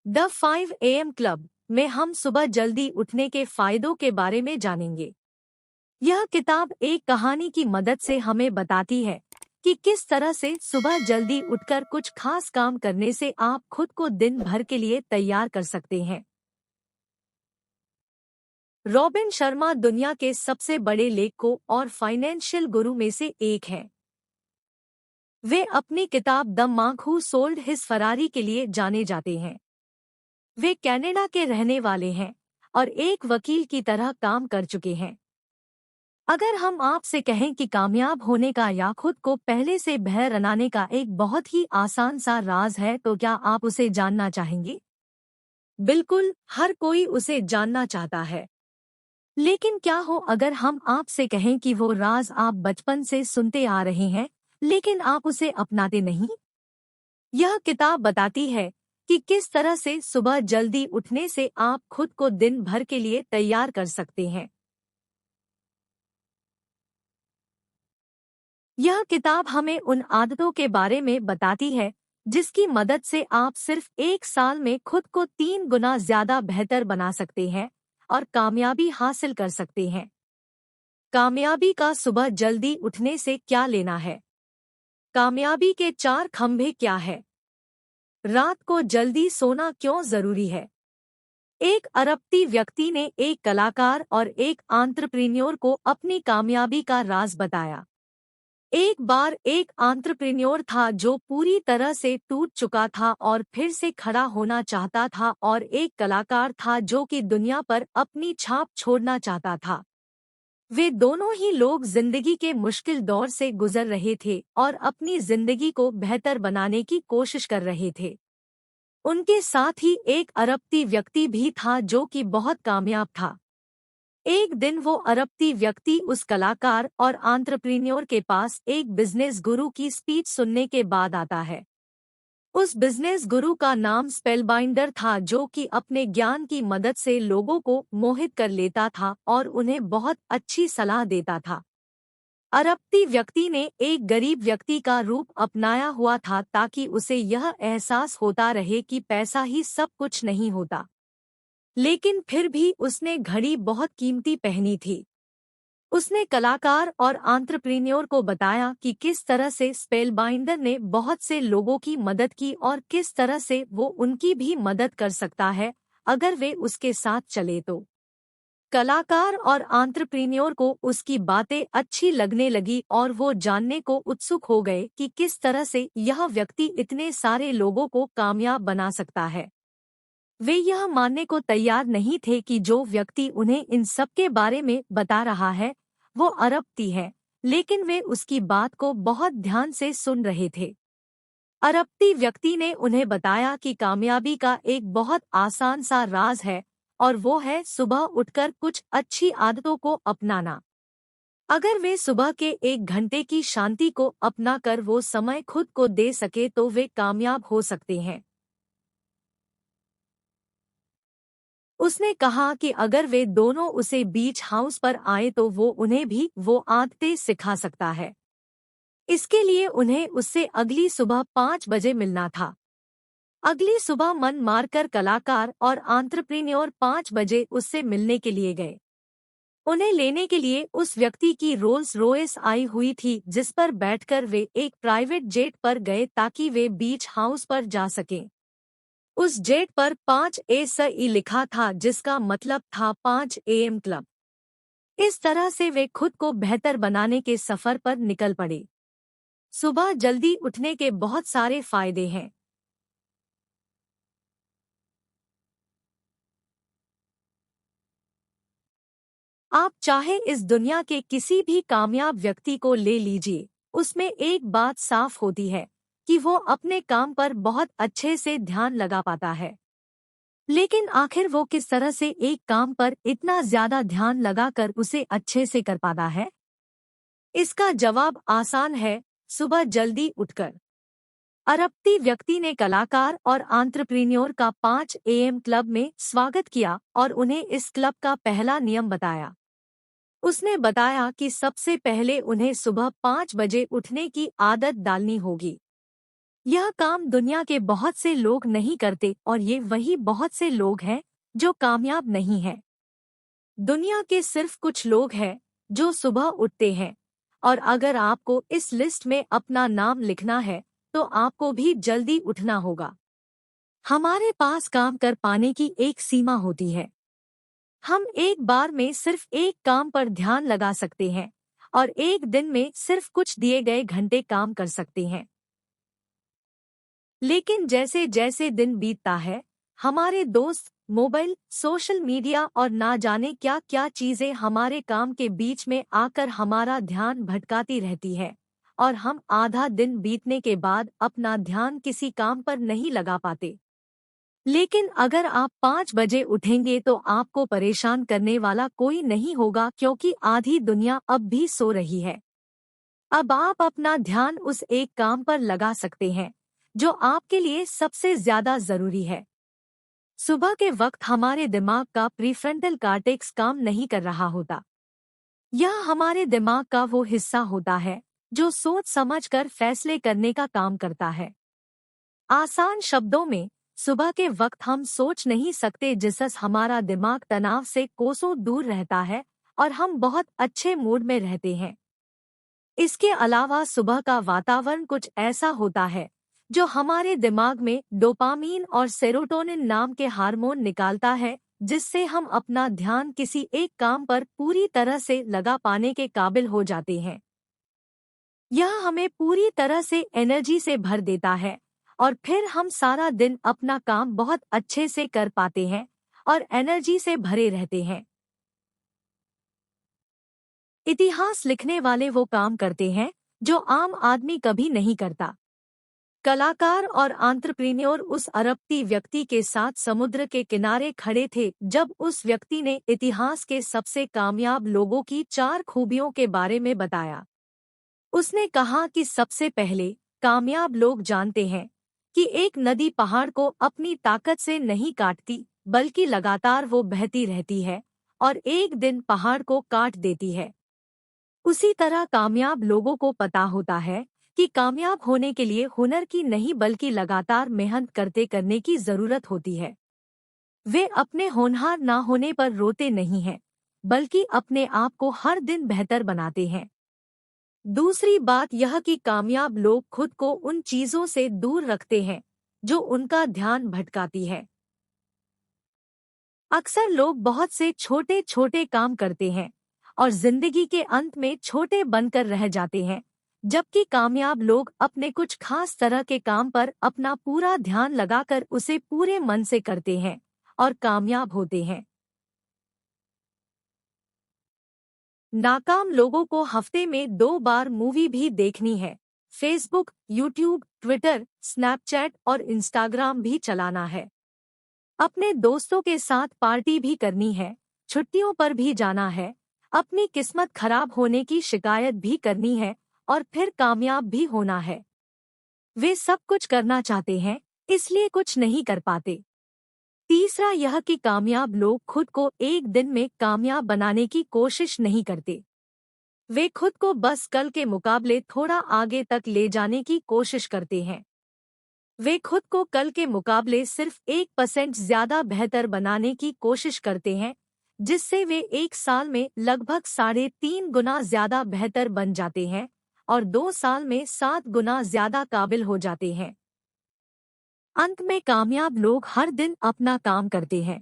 The 5 AM club में हम सुबह जल्दी उठने के फायदों के बारे में जानेंगे। यह किताब एक कहानी की मदद से हमें बताती है कि किस तरह से सुबह जल्दी उठकर कुछ खास काम करने से आप खुद को दिन भर के लिए तैयार कर सकते हैं। रॉबिन शर्मा दुनिया के सबसे बड़े लेखकों और फाइनेंशियल गुरु में से एक हैं। वे अपनी किताब the monk who sold his Ferrari के लिए जाने जाते हैं। वे कनाडा के रहने वाले हैं और एक वकील की तरह काम कर चुके हैं। अगर हम आपसे कहें कि कामयाब होने का या खुद को पहले से भय बनाने का एक बहुत ही आसान सा राज है, तो क्या आप उसे जानना चाहेंगे? बिल्कुल, हर कोई उसे जानना चाहता है। लेकिन क्या हो अगर हम आपसे कहें कि वो राज आप बचपन से सुनते आ रहे हैं, लेकिन आप उसे अपनाते नहीं? यह किताब बताती है कि किस तरह से सुबह जल्दी उठने से आप खुद को दिन भर के लिए तैयार कर सकते हैं। यह किताब हमें उन आदतों के बारे में बताती है जिसकी मदद से आप सिर्फ एक साल में खुद को 3 गुना ज्यादा बेहतर बना सकते हैं और कामयाबी हासिल कर सकते हैं। कामयाबी का सुबह जल्दी उठने से क्या लेना है? कामयाबी के 4 खंभे क्या है? रात को जल्दी सोना क्यों जरूरी है? एक अरबती व्यक्ति ने एक कलाकार और एक एंटरप्रेन्योर को अपनी कामयाबी का राज बताया। एक बार एक एंटरप्रेन्योर था जो पूरी तरह से टूट चुका था और फिर से खड़ा होना चाहता था, और एक कलाकार था जो कि दुनिया पर अपनी छाप छोड़ना चाहता था। वे दोनों ही लोग जिंदगी के मुश्किल दौर से गुजर रहे थे और अपनी जिंदगी को बेहतर बनाने की कोशिश कर रहे थे। उनके साथ ही एक अरबती व्यक्ति भी था जो कि बहुत कामयाब था। एक दिन वो अरबती व्यक्ति उस कलाकार और एंटरप्रेन्योर के पास एक बिजनेस गुरु की स्पीच सुनने के बाद आता है। उस बिजनेस गुरु का नाम स्पेलबाइंडर था, जो कि अपने ज्ञान की मदद से लोगों को मोहित कर लेता था और उन्हें बहुत अच्छी सलाह देता था। अरबती व्यक्ति ने एक गरीब व्यक्ति का रूप अपनाया हुआ था ताकि उसे यह एहसास होता रहे कि पैसा ही सब कुछ नहीं होता। लेकिन फिर भी उसने घड़ी बहुत कीमती पहनी थी। उसने कलाकार और एंटरप्रेन्योर को बताया कि किस तरह से स्पेलबाइंडर ने बहुत से लोगों की मदद की और किस तरह से वो उनकी भी मदद कर सकता है अगर वे उसके साथ चले तो। कलाकार और एंटरप्रेन्योर को उसकी बातें अच्छी लगने लगी और वो जानने को उत्सुक हो गए कि किस तरह से यह व्यक्ति इतने सारे लोगों को कामयाब बना सकता है। वे यह मानने को तैयार नहीं थे कि जो व्यक्ति उन्हें इन सब के बारे में बता रहा है वो अरबती है, लेकिन वे उसकी बात को बहुत ध्यान से सुन रहे थे। अरबती व्यक्ति ने उन्हें बताया कि कामयाबी का एक बहुत आसान सा राज है, और वो है सुबह उठकर कुछ अच्छी आदतों को अपनाना। अगर वे सुबह के 1 घंटे की शांति को अपना कर वो समय खुद को दे सके तो वे कामयाब हो सकते हैं। उसने कहा कि अगर वे दोनों उसे बीच हाउस पर आए तो वो उन्हें भी वो आदतें सिखा सकता है। इसके लिए उन्हें उससे अगली सुबह 5 बजे मिलना था। अगली सुबह मन मारकर कलाकार और एंटरप्रेन्योर 5 बजे उससे मिलने के लिए गए। उन्हें लेने के लिए उस व्यक्ति की रोल्स रॉयस आई हुई थी, जिस पर बैठकर वे एक प्राइवेट जेट पर गए ताकि वे बीच हाउस पर जा सकें। उस जेट पर 5 ए लिखा था, जिसका मतलब था 5 AM क्लब। इस तरह से वे खुद को बेहतर बनाने के सफर पर निकल पड़े। सुबह जल्दी उठने के बहुत सारे फायदे हैं। आप चाहे इस दुनिया के किसी भी कामयाब व्यक्ति को ले लीजिए, उसमें एक बात साफ होती है कि वो अपने काम पर बहुत अच्छे से ध्यान लगा पाता है। लेकिन आखिर वो किस तरह से एक काम पर इतना ज्यादा ध्यान लगाकर उसे अच्छे से कर पाता है? इसका जवाब आसान है, सुबह जल्दी उठकर। अरबती व्यक्ति ने कलाकार और एंटरप्रेन्योर का 5 AM क्लब में स्वागत किया और उन्हें इस क्लब का पहला नियम बताया। उसने बताया कि सबसे पहले उन्हें सुबह 5 बजे उठने की आदत डालनी होगी। यह काम दुनिया के बहुत से लोग नहीं करते और ये वही बहुत से लोग हैं जो कामयाब नहीं हैं। दुनिया के सिर्फ कुछ लोग हैं जो सुबह उठते हैं, और अगर आपको इस लिस्ट में अपना नाम लिखना है तो आपको भी जल्दी उठना होगा। हमारे पास काम कर पाने की एक सीमा होती है। हम एक बार में सिर्फ एक काम पर ध्यान लगा सकते हैं और एक दिन में सिर्फ कुछ दिए गए घंटे काम कर सकते हैं। लेकिन जैसे जैसे दिन बीतता है, हमारे दोस्त, मोबाइल, सोशल मीडिया और ना जाने क्या क्या चीजें हमारे काम के बीच में आकर हमारा ध्यान भटकाती रहती है और हम आधा दिन बीतने के बाद अपना ध्यान किसी काम पर नहीं लगा पाते। लेकिन अगर आप 5 बजे उठेंगे तो आपको परेशान करने वाला कोई नहीं होगा, क्योंकि आधी दुनिया अब भी सो रही है। अब आप अपना ध्यान उस एक काम पर लगा सकते हैं जो आपके लिए सबसे ज्यादा जरूरी है। सुबह के वक्त हमारे दिमाग का प्रीफ्रंटल कॉर्टेक्स काम नहीं कर रहा होता। यह हमारे दिमाग का वो हिस्सा होता है जो सोच समझकर फैसले करने का काम करता है। आसान शब्दों में, सुबह के वक्त हम सोच नहीं सकते, जिससे हमारा दिमाग तनाव से कोसों दूर रहता है और हम बहुत अच्छे मूड में रहते हैं। इसके अलावा सुबह का वातावरण कुछ ऐसा होता है जो हमारे दिमाग में डोपामीन और सेरोटोनिन नाम के हार्मोन निकालता है, जिससे हम अपना ध्यान किसी एक काम पर पूरी तरह से लगा पाने के काबिल हो जाते हैं। यह हमें पूरी तरह से एनर्जी से भर देता है और फिर हम सारा दिन अपना काम बहुत अच्छे से कर पाते हैं और एनर्जी से भरे रहते हैं। इतिहास लिखने वाले वो काम करते हैं जो आम आदमी कभी नहीं करता। कलाकार और एंटरप्रेन्योर उस अरबती व्यक्ति के साथ समुद्र के किनारे खड़े थे जब उस व्यक्ति ने इतिहास के सबसे कामयाब लोगों की 4 खूबियों के बारे में बताया। उसने कहा कि सबसे पहले, कामयाब लोग जानते हैं कि एक नदी पहाड़ को अपनी ताकत से नहीं काटती, बल्कि लगातार वो बहती रहती है और एक दिन पहाड़ को काट देती है। उसी तरह कामयाब लोगों को पता होता है कि कामयाब होने के लिए हुनर की नहीं बल्कि लगातार मेहनत करते करने की जरूरत होती है। वे अपने होनहार ना होने पर रोते नहीं हैं, बल्कि अपने आप को हर दिन बेहतर बनाते हैं। दूसरी बात यह कि कामयाब लोग खुद को उन चीजों से दूर रखते हैं जो उनका ध्यान भटकाती है। अक्सर लोग बहुत से छोटे छोटे काम करते हैं और जिंदगी के अंत में छोटे बनकर रह जाते हैं, जबकि कामयाब लोग अपने कुछ खास तरह के काम पर अपना पूरा ध्यान लगाकर उसे पूरे मन से करते हैं और कामयाब होते हैं। नाकाम लोगों को हफ्ते में 2 बार मूवी भी देखनी है, फेसबुक, यूट्यूब, ट्विटर, स्नैपचैट और इंस्टाग्राम भी चलाना है। अपने दोस्तों के साथ पार्टी भी करनी है, छुट्टियों पर भी जाना है, अपनी किस्मत खराब होने की शिकायत भी करनी है और फिर कामयाब भी होना है। वे सब कुछ करना चाहते हैं, इसलिए कुछ नहीं कर पाते। तीसरा यह कि कामयाब लोग खुद को एक दिन में कामयाब बनाने की कोशिश नहीं करते। वे खुद को बस कल के मुकाबले थोड़ा आगे तक ले जाने की कोशिश करते हैं। वे खुद को कल के मुकाबले सिर्फ 1% ज्यादा बेहतर बनाने की कोशिश करते हैं, जिससे वे एक साल में लगभग 3.5 गुना ज्यादा बेहतर बन जाते हैं और 2 साल में 7 गुना ज्यादा काबिल हो जाते हैं। अंत में कामयाब लोग हर दिन अपना काम करते हैं।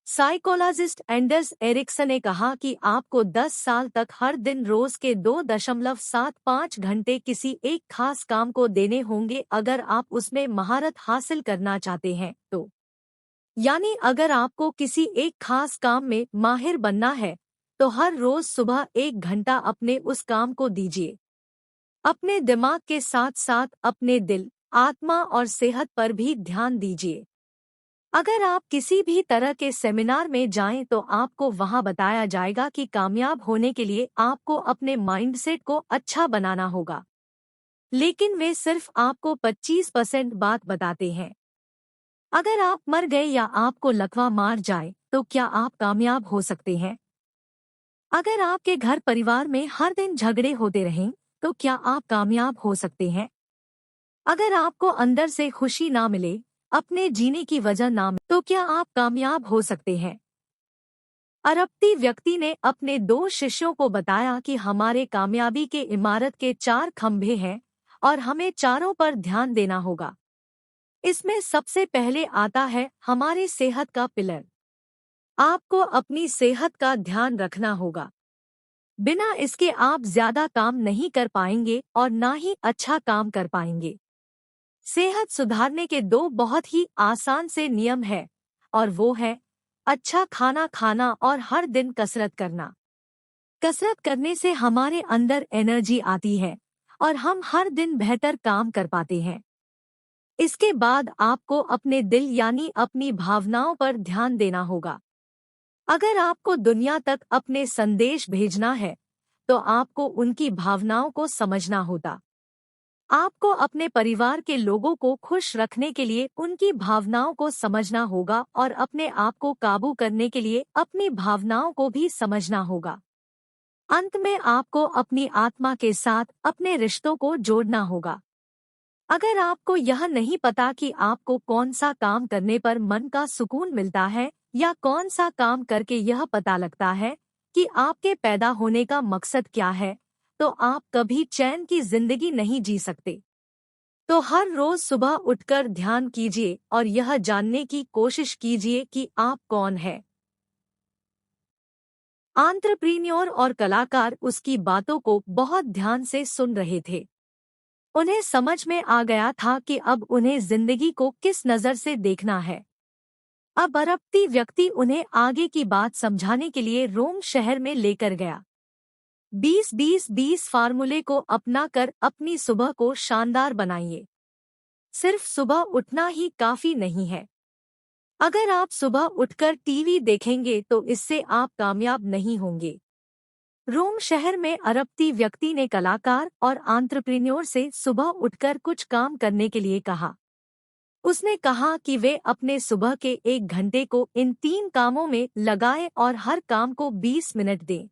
साइकोलॉजिस्ट एंडर्स एरिक्सन ने कहा कि आपको 10 साल तक हर दिन रोज के 2.75 घंटे किसी एक खास काम को देने होंगे अगर आप उसमें महारत हासिल करना चाहते हैं तो। यानी अगर आपको किसी एक खास काम में माहिर बनना है तो हर रोज सुबह 1 घंटा अपने उस काम को दीजिए। अपने दिमाग के साथ साथ अपने दिल, आत्मा और सेहत पर भी ध्यान दीजिए। अगर आप किसी भी तरह के सेमिनार में जाएं तो आपको वहां बताया जाएगा कि कामयाब होने के लिए आपको अपने माइंडसेट को अच्छा बनाना होगा, लेकिन वे सिर्फ आपको 25% बात बताते हैं। अगर आप मर गए या आपको लकवा मार जाए तो क्या आप कामयाब हो सकते हैं? अगर आपके घर परिवार में हर दिन झगड़े होते रहें तो क्या आप कामयाब हो सकते हैं? अगर आपको अंदर से खुशी ना मिले, अपने जीने की वजह ना मिले, तो क्या आप कामयाब हो सकते हैं? अरबती व्यक्ति ने अपने 2 शिष्यों को बताया कि हमारे कामयाबी के इमारत के 4 खंभे हैं और हमें चारों पर ध्यान देना होगा। इसमें सबसे पहले आता है हमारे सेहत का पिलर। आपको अपनी सेहत का ध्यान रखना होगा। बिना इसके आप ज्यादा काम नहीं कर पाएंगे और ना ही अच्छा काम कर पाएंगे। सेहत सुधारने के 2 बहुत ही आसान से नियम है और वो है अच्छा खाना खाना और हर दिन कसरत करना। कसरत करने से हमारे अंदर एनर्जी आती है और हम हर दिन बेहतर काम कर पाते हैं। इसके बाद आपको अपने दिल यानी अपनी भावनाओं पर ध्यान देना होगा। अगर आपको दुनिया तक अपने संदेश भेजना है, तो आपको उनकी भावनाओं को समझना होता। आपको अपने परिवार के लोगों को खुश रखने के लिए उनकी भावनाओं को समझना होगा और अपने आप को काबू करने के लिए अपनी भावनाओं को भी समझना होगा। अंत में आपको अपनी आत्मा के साथ अपने रिश्तों को जोड़ना होगा। अगर आपको यह नहीं पता कि आपको कौन सा काम करने पर मन का सुकून मिलता है या कौन सा काम करके यह पता लगता है कि आपके पैदा होने का मकसद क्या है, तो आप कभी चैन की जिंदगी नहीं जी सकते। तो हर रोज सुबह उठकर ध्यान कीजिए और यह जानने की कोशिश कीजिए कि आप कौन है। एंटरप्रेन्योर और कलाकार उसकी बातों को बहुत ध्यान से सुन रहे थे। उन्हें समझ में आ गया था कि अब उन्हें जिंदगी को किस नजर से देखना है। अब अरबती व्यक्ति उन्हें आगे की बात समझाने के लिए रोम शहर में लेकर गया। 20-20-20 फार्मूले को अपनाकर अपनी सुबह को शानदार बनाइए। सिर्फ सुबह उठना ही काफी नहीं है। अगर आप सुबह उठकर टीवी देखेंगे तो इससे आप कामयाब नहीं होंगे। रोम शहर में अरबती व्यक्ति ने कलाकार और एंटरप्रेन्योर से सुबह उठकर कुछ काम करने के लिए कहा। उसने कहा कि वे अपने सुबह के 1 घंटे को इन 3 कामों में लगाएं और हर काम को 20 मिनट दें।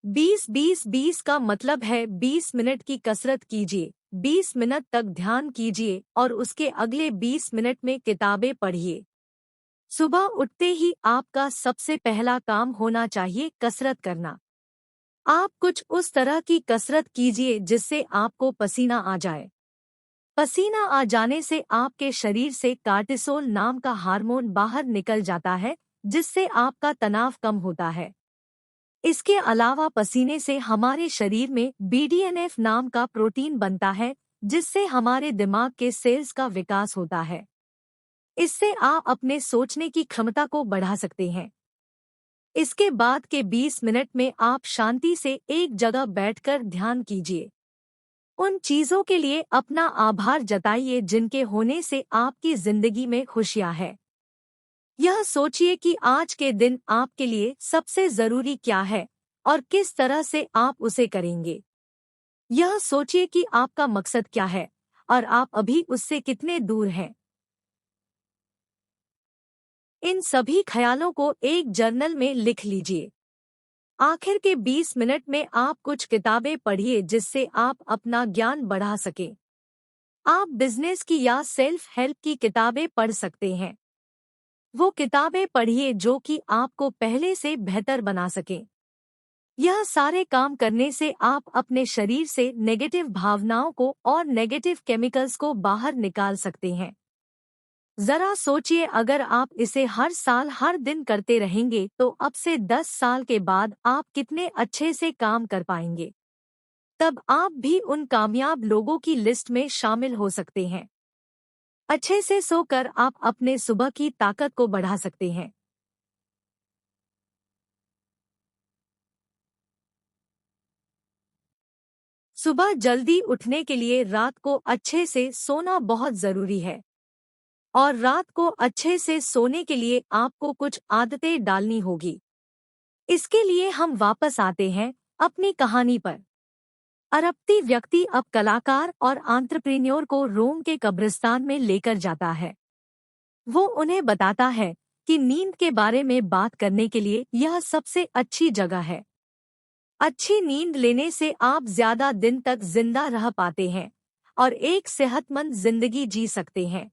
20-20-20 का मतलब है 20 मिनट की कसरत कीजिए, 20 मिनट तक ध्यान कीजिए और उसके अगले 20 मिनट में किताबें पढ़िए। सुबह उठते ही आपका सबसे पहला काम होना चाहिए कसरत करना। आप कुछ उस तरह की कसरत कीजिए जिससे आपको पसीना आ जाए। पसीना आ जाने से आपके शरीर से कार्टिसोल नाम का हार्मोन बाहर निकल जाता है, जिससे आपका तनाव कम होता है। इसके अलावा पसीने से हमारे शरीर में BDNF नाम का प्रोटीन बनता है, जिससे हमारे दिमाग के सेल्स का विकास होता है। इससे आप अपने सोचने की क्षमता को बढ़ा सकते हैं। इसके बाद के 20 मिनट में आप शांति से एक जगह बैठकर ध्यान कीजिए। उन चीजों के लिए अपना आभार जताइए जिनके होने से आपकी जिंदगी में खुशियां है। यह सोचिए कि आज के दिन आपके लिए सबसे जरूरी क्या है और किस तरह से आप उसे करेंगे। यह सोचिए कि आपका मकसद क्या है और आप अभी उससे कितने दूर हैं। इन सभी ख्यालों को एक जर्नल में लिख लीजिए। आखिर के 20 मिनट में आप कुछ किताबें पढ़िए जिससे आप अपना ज्ञान बढ़ा सकें। आप बिजनेस की या सेल्फ हेल्प की किताबें पढ़ सकते हैं। वो किताबें पढ़िए जो कि आपको पहले से बेहतर बना सकें। यह सारे काम करने से आप अपने शरीर से नेगेटिव भावनाओं को और नेगेटिव केमिकल्स को बाहर निकाल सकते हैं। जरा सोचिए, अगर आप इसे हर साल हर दिन करते रहेंगे तो अब से 10 साल के बाद आप कितने अच्छे से काम कर पाएंगे। तब आप भी उन कामयाब लोगों की लिस्ट में शामिल हो सकते हैं। अच्छे से सोकर आप अपने सुबह की ताकत को बढ़ा सकते हैं। सुबह जल्दी उठने के लिए रात को अच्छे से सोना बहुत जरूरी है। और रात को अच्छे से सोने के लिए आपको कुछ आदतें डालनी होगी। इसके लिए हम वापस आते हैं अपनी कहानी पर। अरबती व्यक्ति अब कलाकार और एंटरप्रेन्योर को रोम के कब्रिस्तान में लेकर जाता है। वो उन्हें बताता है कि नींद के बारे में बात करने के लिए यह सबसे अच्छी जगह है। अच्छी नींद लेने से आप ज्यादा दिन तक जिंदा रह पाते हैं और एक सेहतमंद जिंदगी जी सकते हैं।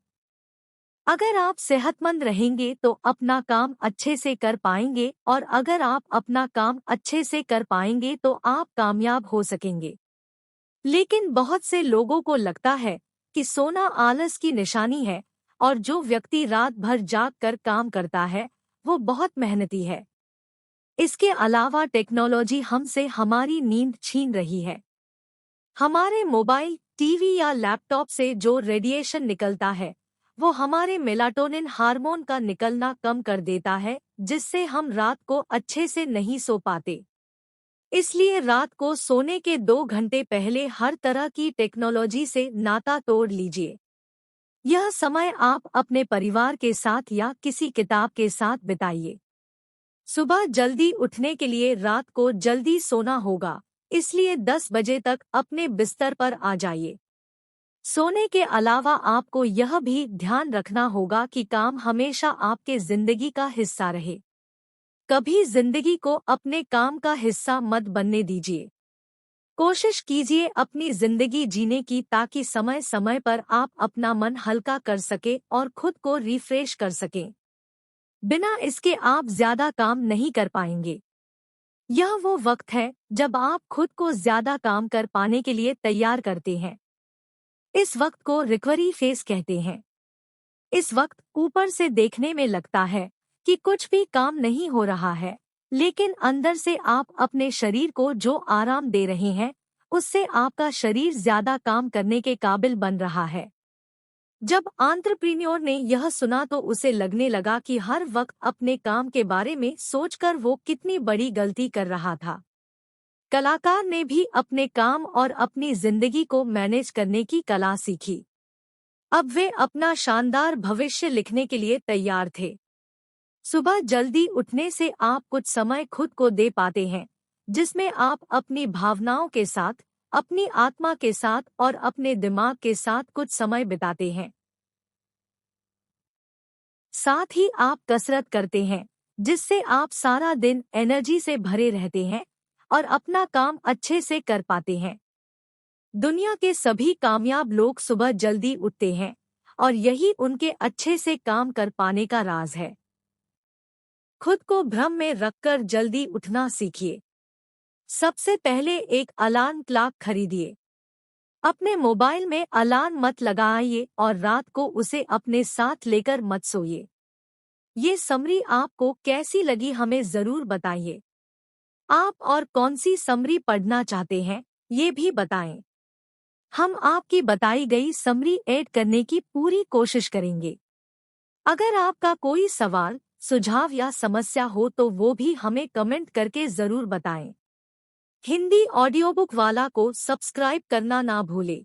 अगर आप सेहतमंद रहेंगे तो अपना काम अच्छे से कर पाएंगे, और अगर आप अपना काम अच्छे से कर पाएंगे तो आप कामयाब हो सकेंगे। लेकिन बहुत से लोगों को लगता है कि सोना आलस की निशानी है, और जो व्यक्ति रात भर जाग कर काम करता है वो बहुत मेहनती है। इसके अलावा टेक्नोलॉजी हमसे हमारी नींद छीन रही है। हमारे मोबाइल, टीवी या लैपटॉप से जो रेडिएशन निकलता है वो हमारे मेलाटोनिन हार्मोन का निकलना कम कर देता है, जिससे हम रात को अच्छे से नहीं सो पाते। इसलिए रात को सोने के 2 घंटे पहले हर तरह की टेक्नोलॉजी से नाता तोड़ लीजिए। यह समय आप अपने परिवार के साथ या किसी किताब के साथ बिताइए। सुबह जल्दी उठने के लिए रात को जल्दी सोना होगा, इसलिए 10 बजे तक अपने बिस्तर पर आ जाइए। सोने के अलावा आपको यह भी ध्यान रखना होगा कि काम हमेशा आपके जिंदगी का हिस्सा रहे। कभी जिंदगी को अपने काम का हिस्सा मत बनने दीजिए। कोशिश कीजिए अपनी जिंदगी जीने की, ताकि समय समय पर आप अपना मन हल्का कर सके और खुद को रिफ्रेश कर सकें। बिना इसके आप ज्यादा काम नहीं कर पाएंगे। यह वो वक्त है जब आप खुद को ज्यादा काम कर पाने के लिए तैयार करते हैं। इस वक्त को रिकवरी फेज कहते हैं। इस वक्त ऊपर से देखने में लगता है कि कुछ भी काम नहीं हो रहा है, लेकिन अंदर से आप अपने शरीर को जो आराम दे रहे हैं उससे आपका शरीर ज्यादा काम करने के काबिल बन रहा है। जब एंटरप्रेन्योर ने यह सुना तो उसे लगने लगा कि हर वक्त अपने काम के बारे में सोचकर वो कितनी बड़ी गलती कर रहा था। कलाकार ने भी अपने काम और अपनी जिंदगी को मैनेज करने की कला सीखी। अब वे अपना शानदार भविष्य लिखने के लिए तैयार थे। सुबह जल्दी उठने से आप कुछ समय खुद को दे पाते हैं, जिसमें आप अपनी भावनाओं के साथ, अपनी आत्मा के साथ और अपने दिमाग के साथ कुछ समय बिताते हैं। साथ ही आप कसरत करते हैं, जिससे आप सारा दिन एनर्जी से भरे रहते हैं और अपना काम अच्छे से कर पाते हैं। दुनिया के सभी कामयाब लोग सुबह जल्दी उठते हैं, और यही उनके अच्छे से काम कर पाने का राज है। खुद को भ्रम में रखकर जल्दी उठना सीखिए। सबसे पहले एक अलार्म क्लॉक खरीदिए। अपने मोबाइल में अलार्म मत लगाइए और रात को उसे अपने साथ लेकर मत सोइए। ये समरी आपको कैसी लगी हमें जरूर बताइए। आप और कौन सी समरी पढ़ना चाहते हैं ये भी बताएं। हम आपकी बताई गई समरी ऐड करने की पूरी कोशिश करेंगे। अगर आपका कोई सवाल, सुझाव या समस्या हो तो वो भी हमें कमेंट करके जरूर बताएं। हिंदी ऑडियो बुक वाला को सब्सक्राइब करना ना भूलें।